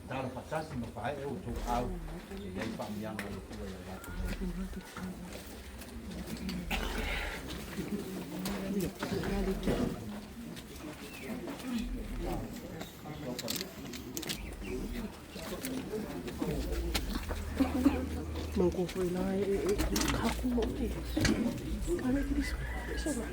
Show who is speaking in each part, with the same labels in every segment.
Speaker 1: Tara pasasi no pai eu tu au. E aí pa miang o tu ya ya.
Speaker 2: Mangko foi lá e aku mau ni. Kami tulis sana.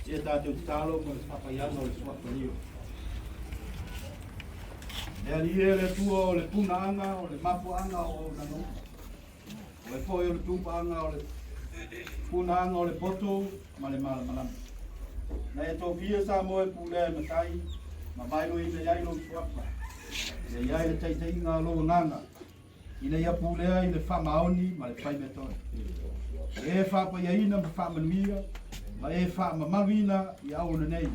Speaker 1: Ia tātou talo mo le papaiano le suapanio. Le alie le tua o le punaanga o le mapuanga o nano. O le poi o le tupaanga o le punaanga o le poto ma le malamalama. Na e tō pia sa mo e pulea matai ma mailo i le yailo suapa. Le yai le taitai ngā lo nganga. I le ia pulea i le whamaoni ma le whaimetoi. E whapaiaina ma whamanuia. Ma e wha ma mawina i au na nei.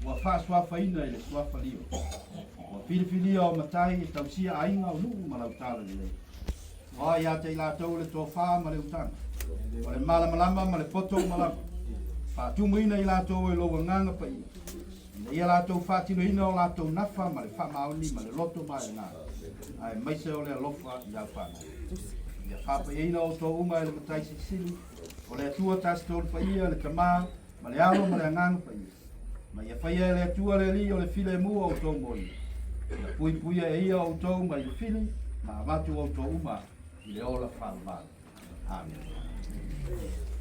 Speaker 1: Wa wha swafaina i le swafalio. Wa pilifilia o matai e tausia ainga o nuu ma lautala ni nei. Wa ia te ila tau le tō wha ma le utanga. Wa le malamalama ma le poto malama. Pa tumuina i la tau e loa nganga pa i. Ina ia la tau whatino ina o la tau nafa ma le wha maoni ma le loto ma e ngā. Ai maise o le alofa i au whana. Ia whapa ina o tō uma e le matai sisili. O le atua tastou le paia, le tamā, ma le alo, ma le anganga paia. Ma ia paia le atua le li o le file mua o tō moi. Ia pui puia e ia o tō ma i le fili, ma amatu o tō uma i le ola whanmana. Amen.